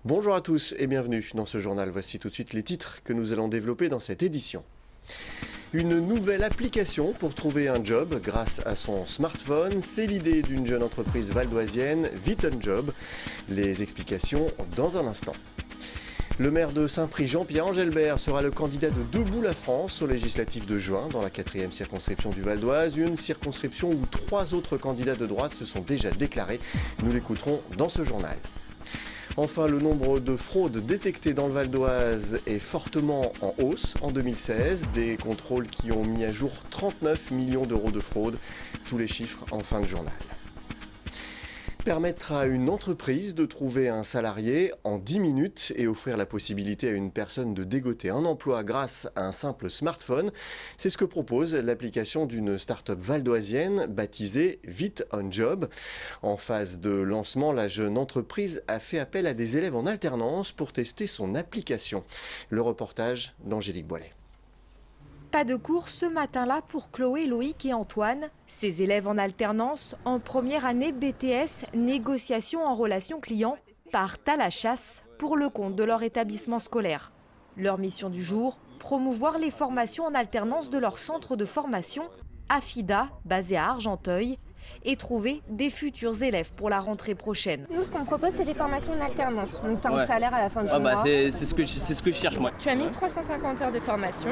Bonjour à tous et bienvenue dans ce journal. Voici tout de suite les titres que nous allons développer dans cette édition. Une nouvelle application pour trouver un job grâce à son smartphone, c'est l'idée d'une jeune entreprise valdoisienne, VitonJob. Les explications dans un instant. Le maire de Saint-Prix, Jean-Pierre Engelbert, sera le candidat de Debout la France aux législatives de juin dans la 4e circonscription du Val d'Oise, une circonscription où 3 autres candidats de droite se sont déjà déclarés. Nous l'écouterons dans ce journal. Enfin, le nombre de fraudes détectées dans le Val d'Oise est fortement en hausse en 2016. Des contrôles qui ont mis à jour 39 millions d'euros de fraude. Tous les chiffres en fin de journal. Permettre à une entreprise de trouver un salarié en 10 minutes et offrir la possibilité à une personne de dégoter un emploi grâce à un simple smartphone. C'est ce que propose l'application d'une start-up valdoisienne baptisée VitonJob. En phase de lancement, la jeune entreprise a fait appel à des élèves en alternance pour tester son application. Le reportage d'Angélique Boilet. Pas de cours ce matin-là pour Chloé, Loïc et Antoine. Ces élèves en alternance, en première année BTS, négociation en relation client, partent à la chasse pour le compte de leur établissement scolaire. Leur mission du jour, promouvoir les formations en alternance de leur centre de formation, AFIDA, basé à Argenteuil, et trouver des futurs élèves pour la rentrée prochaine. Nous, ce qu'on propose, c'est des formations en alternance. Donc, tu as un salaire à la fin du mois. C'est ce que je cherche, moi. Tu as 1350 heures de formation,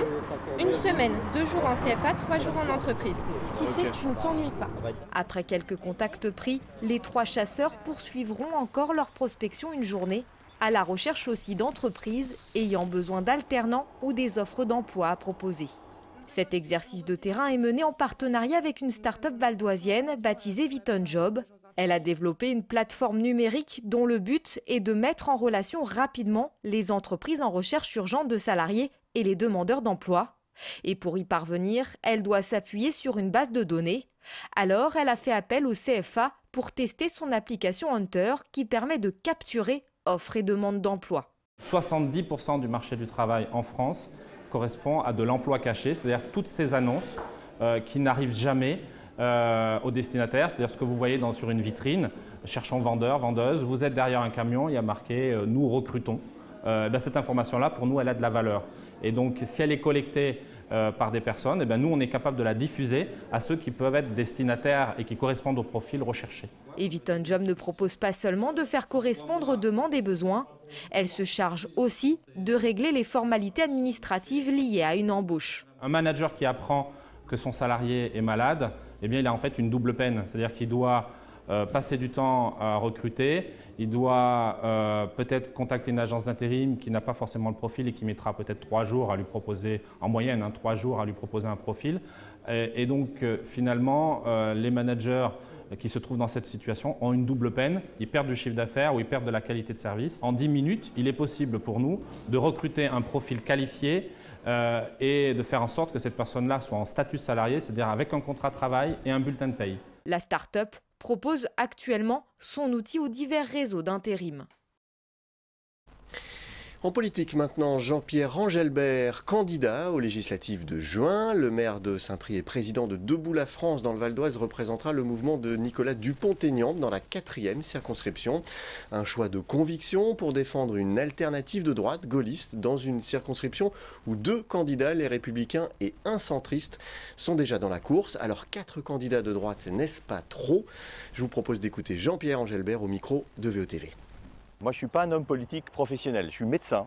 une semaine, 2 jours en CFA, 3 jours en entreprise. Ce qui fait que tu ne t'ennuies pas. Après quelques contacts pris, les 3 chasseurs poursuivront encore leur prospection une journée, à la recherche aussi d'entreprises ayant besoin d'alternants ou des offres d'emploi à proposer. Cet exercice de terrain est mené en partenariat avec une start-up valdoisienne baptisée VitonJob. Elle a développé une plateforme numérique dont le but est de mettre en relation rapidement les entreprises en recherche urgente de salariés et les demandeurs d'emploi. Et pour y parvenir, elle doit s'appuyer sur une base de données. Alors, elle a fait appel au CFA pour tester son application Hunter qui permet de capturer offres et demandes d'emploi. 70% du marché du travail en France correspond à de l'emploi caché, c'est-à-dire toutes ces annonces qui n'arrivent jamais au destinataire, c'est-à-dire ce que vous voyez sur une vitrine, cherchant vendeur, vendeuse, vous êtes derrière un camion, il y a marqué « nous recrutons ». Cette information-là, pour nous, elle a de la valeur. Et donc, si elle est collectée par des personnes, nous, on est capable de la diffuser à ceux qui peuvent être destinataires et qui correspondent au profil recherché. Et VitonJob ne propose pas seulement de faire correspondre demandes et besoins, elle se charge aussi de régler les formalités administratives liées à une embauche. Un manager qui apprend que son salarié est malade, il a en fait une double peine, c'est-à-dire qu'il doit passer du temps à recruter, il doit peut-être contacter une agence d'intérim qui n'a pas forcément le profil et qui mettra peut-être 3 jours à lui proposer, en moyenne, 3 jours à lui proposer un profil. Et donc finalement, les managers qui se trouvent dans cette situation ont une double peine. Ils perdent du chiffre d'affaires ou ils perdent de la qualité de service. En 10 minutes, il est possible pour nous de recruter un profil qualifié et de faire en sorte que cette personne-là soit en statut salarié, c'est-à-dire avec un contrat de travail et un bulletin de paye. La start-up propose actuellement son outil aux divers réseaux d'intérim. En politique maintenant, Jean-Pierre Engelbert, candidat aux législatives de juin. Le maire de Saint-Prix et président de Debout la France dans le Val d'Oise représentera le mouvement de Nicolas Dupont-Aignan dans la 4e circonscription. Un choix de conviction pour défendre une alternative de droite gaulliste dans une circonscription où 2 candidats, les Républicains et un centriste, sont déjà dans la course. Alors 4 candidats de droite, n'est-ce pas trop? Je vous propose d'écouter Jean-Pierre Engelbert au micro de VOTV. Moi, je ne suis pas un homme politique professionnel, je suis médecin.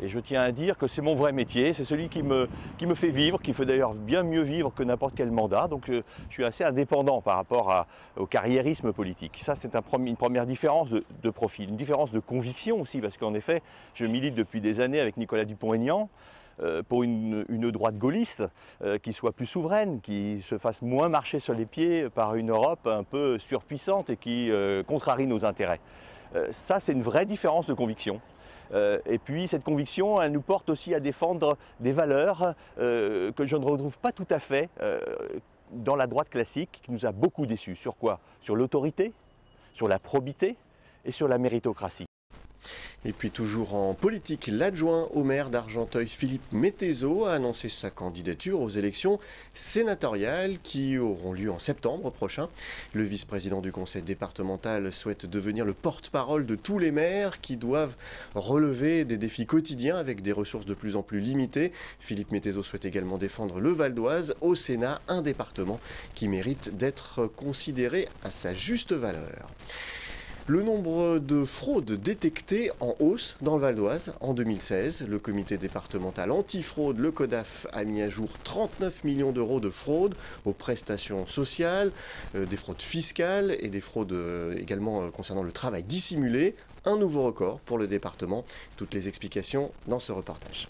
Et je tiens à dire que c'est mon vrai métier, c'est celui qui me fait vivre, qui fait d'ailleurs bien mieux vivre que n'importe quel mandat. Donc je suis assez indépendant par rapport au carriérisme politique. Ça, c'est une première différence de profil, une différence de conviction aussi, parce qu'en effet, je milite depuis des années avec Nicolas Dupont-Aignan pour une droite gaulliste qui soit plus souveraine, qui se fasse moins marcher sur les pieds par une Europe un peu surpuissante et qui contrarie nos intérêts. Ça, c'est une vraie différence de conviction. Et puis, cette conviction, elle nous porte aussi à défendre des valeurs que je ne retrouve pas tout à fait dans la droite classique, qui nous a beaucoup déçus. Sur quoi? Sur l'autorité, sur la probité et sur la méritocratie. Et puis toujours en politique, l'adjoint au maire d'Argenteuil, Philippe Métézo, a annoncé sa candidature aux élections sénatoriales qui auront lieu en septembre prochain. Le vice-président du conseil départemental souhaite devenir le porte-parole de tous les maires qui doivent relever des défis quotidiens avec des ressources de plus en plus limitées. Philippe Métézo souhaite également défendre le Val d'Oise au Sénat, un département qui mérite d'être considéré à sa juste valeur. Le nombre de fraudes détectées en hausse dans le Val d'Oise en 2016. Le comité départemental antifraude, le CODAF, a mis à jour 39 millions d'euros de fraudes aux prestations sociales, des fraudes fiscales et des fraudes également concernant le travail dissimulé. Un nouveau record pour le département. Toutes les explications dans ce reportage.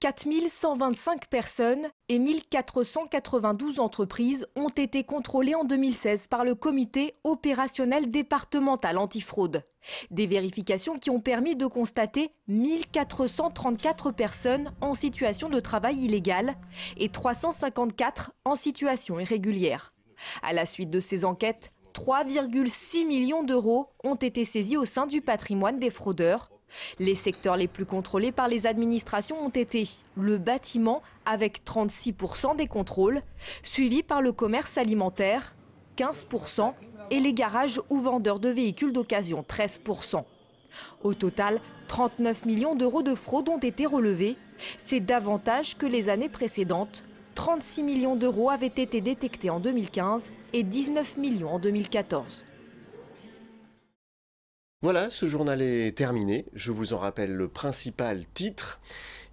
4125 personnes et 1492 entreprises ont été contrôlées en 2016 par le comité opérationnel départemental antifraude. Des vérifications qui ont permis de constater 1434 personnes en situation de travail illégal et 354 en situation irrégulière. À la suite de ces enquêtes, 3,6 millions d'euros ont été saisis au sein du patrimoine des fraudeurs. Les secteurs les plus contrôlés par les administrations ont été le bâtiment avec 36% des contrôles, suivi par le commerce alimentaire, 15%, et les garages ou vendeurs de véhicules d'occasion, 13%. Au total, 39 millions d'euros de fraude ont été relevés. C'est davantage que les années précédentes. 36 millions d'euros avaient été détectés en 2015 et 19 millions en 2014. Voilà, ce journal est terminé. Je vous en rappelle le principal titre.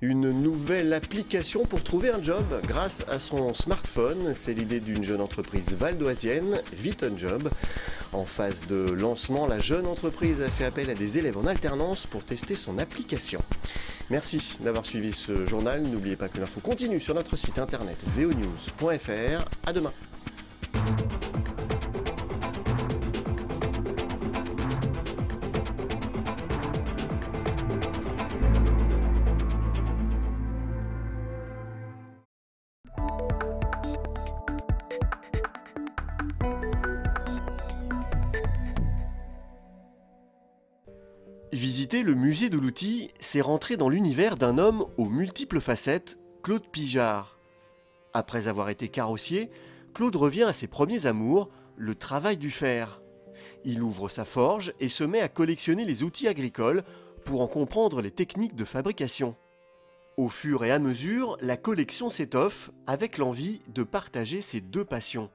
Une nouvelle application pour trouver un job grâce à son smartphone. C'est l'idée d'une jeune entreprise valdoisienne, VitonJob. En phase de lancement, la jeune entreprise a fait appel à des élèves en alternance pour tester son application. Merci d'avoir suivi ce journal. N'oubliez pas que l'info continue sur notre site internet vonews.fr. À demain. Visiter le musée de l'outil, c'est rentrer dans l'univers d'un homme aux multiples facettes, Claude Pijard. Après avoir été carrossier, Claude revient à ses premiers amours, le travail du fer. Il ouvre sa forge et se met à collectionner les outils agricoles pour en comprendre les techniques de fabrication. Au fur et à mesure, la collection s'étoffe avec l'envie de partager ses deux passions.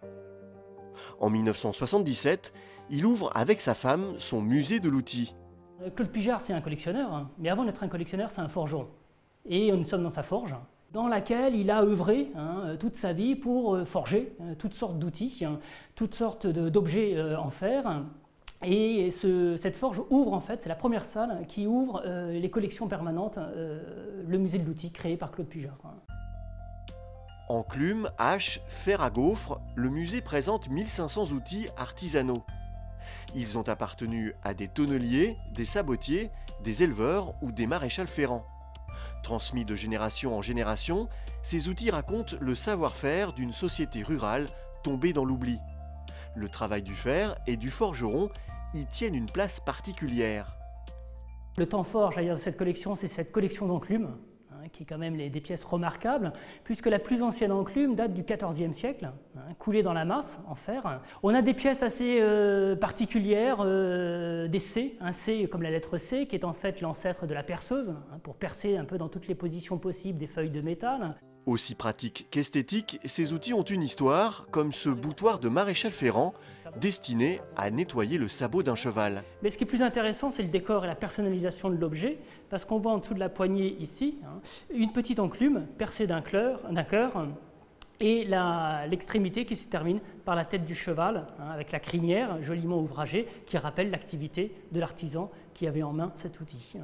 En 1977, il ouvre avec sa femme son musée de l'outil. Claude Pijard, c'est un collectionneur, mais avant d'être un collectionneur, c'est un forgeron. Et nous sommes dans sa forge, dans laquelle il a œuvré toute sa vie pour forger toutes sortes d'outils, toutes sortes d'objets en fer. Et cette forge ouvre, en fait, c'est la première salle qui ouvre les collections permanentes, le musée de l'outil créé par Claude Pijard. Enclume, hache, fer à gaufre, le musée présente 1500 outils artisanaux. Ils ont appartenu à des tonneliers, des sabotiers, des éleveurs ou des maréchals ferrants. Transmis de génération en génération, ces outils racontent le savoir-faire d'une société rurale tombée dans l'oubli. Le travail du fer et du forgeron y tiennent une place particulière. Le temps fort, de cette collection, c'est cette collection d'enclumes, qui est quand même des pièces remarquables, puisque la plus ancienne enclume date du XIVe siècle, coulée dans la masse en fer. On a des pièces assez particulières, des C, un C comme la lettre C, qui est en fait l'ancêtre de la perceuse, pour percer un peu dans toutes les positions possibles des feuilles de métal. Aussi pratique qu'esthétique, ces outils ont une histoire, comme ce boutoir de maréchal ferrant, destiné à nettoyer le sabot d'un cheval. Mais ce qui est plus intéressant, c'est le décor et la personnalisation de l'objet, parce qu'on voit en dessous de la poignée ici, une petite enclume percée d'un cœur, et l'extrémité qui se termine par la tête du cheval, avec la crinière joliment ouvragée, qui rappelle l'activité de l'artisan qui avait en main cet outil.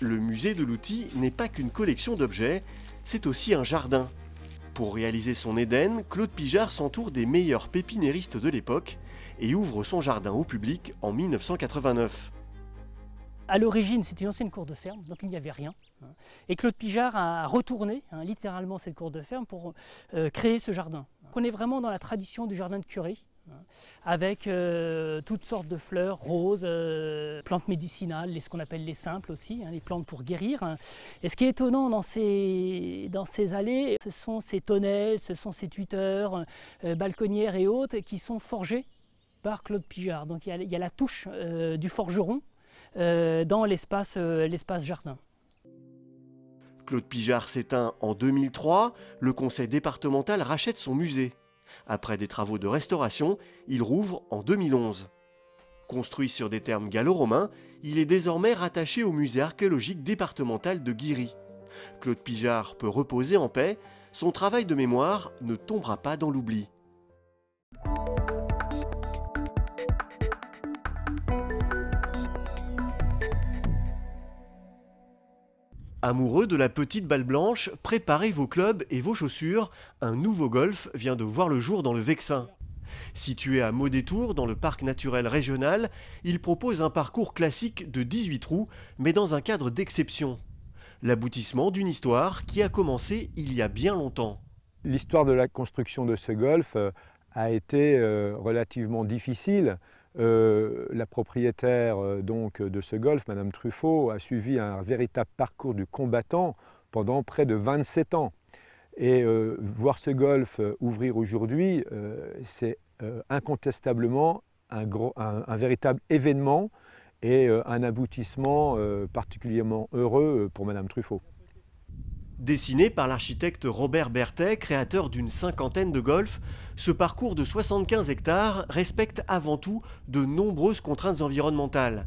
Le musée de l'outil n'est pas qu'une collection d'objets, c'est aussi un jardin. Pour réaliser son Éden, Claude Pijard s'entoure des meilleurs pépinéristes de l'époque et ouvre son jardin au public en 1989. À l'origine, c'était une ancienne cour de ferme, donc il n'y avait rien. Et Claude Pijard a retourné littéralement cette cour de ferme pour créer ce jardin. On est vraiment dans la tradition du jardin de curé, avec toutes sortes de fleurs, roses, plantes médicinales, ce qu'on appelle les simples aussi, les plantes pour guérir. Et ce qui est étonnant dans ces allées, ce sont ces tonnelles, ce sont ces tuteurs, balconnières et autres qui sont forgés par Claude Pijard. Donc il y a la touche du forgeron dans l'espace jardin. Claude Pijard s'éteint en 2003, le conseil départemental rachète son musée. Après des travaux de restauration, il rouvre en 2011. Construit sur des termes gallo-romains, il est désormais rattaché au musée archéologique départemental de Guiry. Claude Pijard peut reposer en paix, son travail de mémoire ne tombera pas dans l'oubli. Amoureux de la petite balle blanche, préparez vos clubs et vos chaussures. Un nouveau golf vient de voir le jour dans le Vexin. Situé à Maudétour, dans le parc naturel régional, il propose un parcours classique de 18 trous, mais dans un cadre d'exception. L'aboutissement d'une histoire qui a commencé il y a bien longtemps. L'histoire de la construction de ce golf a été relativement difficile. La propriétaire donc de ce golf, Madame Truffaut, a suivi un véritable parcours du combattant pendant près de 27 ans. Et voir ce golf ouvrir aujourd'hui, c'est incontestablement un véritable événement et un aboutissement particulièrement heureux pour Madame Truffaut. Dessiné par l'architecte Robert Berthet, créateur d'une cinquantaine de golfs, ce parcours de 75 hectares respecte avant tout de nombreuses contraintes environnementales.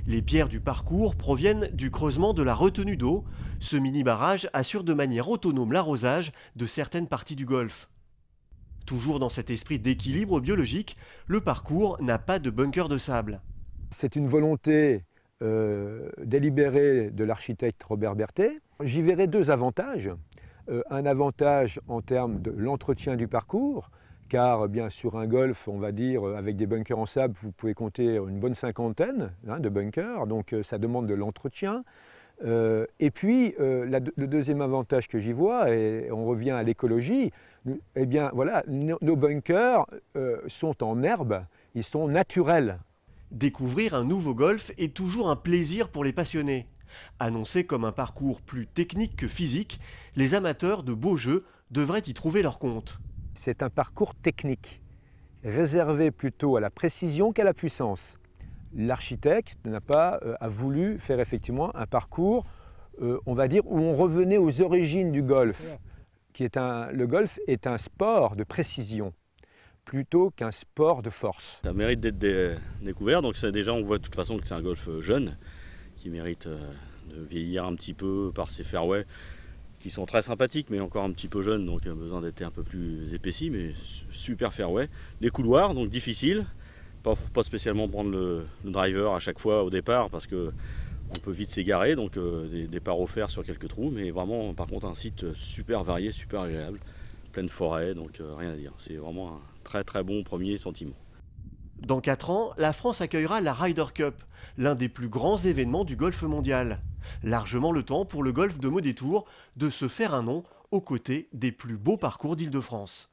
Les pierres du parcours proviennent du creusement de la retenue d'eau. Ce mini-barrage assure de manière autonome l'arrosage de certaines parties du golfe. Toujours dans cet esprit d'équilibre biologique, le parcours n'a pas de bunker de sable. C'est une volonté délibérée de l'architecte Robert Berthet. J'y verrai deux avantages. Un avantage en termes de l'entretien du parcours, car bien sur un golf, on va dire, avec des bunkers en sable, vous pouvez compter une bonne cinquantaine de bunkers, donc ça demande de l'entretien. Et puis, le deuxième avantage que j'y vois, et on revient à l'écologie, eh bien voilà, nos bunkers sont en herbe, ils sont naturels. Découvrir un nouveau golf est toujours un plaisir pour les passionnés. Annoncé comme un parcours plus technique que physique, les amateurs de beaux jeux devraient y trouver leur compte. C'est un parcours technique, réservé plutôt à la précision qu'à la puissance. L'architecte a voulu faire effectivement un parcours, on va dire, où on revenait aux origines du golf. Le golf est un sport de précision, plutôt qu'un sport de force. Ça mérite d'être découvert, donc déjà on voit de toute façon que c'est un golf jeune, qui mérite de vieillir un petit peu par ses fairways, qui sont très sympathiques, mais encore un petit peu jeunes, donc besoin d'être un peu plus épaissis, mais super fairway. Des couloirs, donc difficiles, pas spécialement prendre le driver à chaque fois au départ, parce que on peut vite s'égarer, donc des paros fer sur quelques trous, mais vraiment par contre un site super varié, super agréable, pleine forêt, donc rien à dire. C'est vraiment un très très bon premier sentiment. Dans 4 ans, la France accueillera la Ryder Cup, l'un des plus grands événements du golf mondial. Largement le temps pour le golf de Maudétour de se faire un nom aux côtés des plus beaux parcours d'Île-de-France.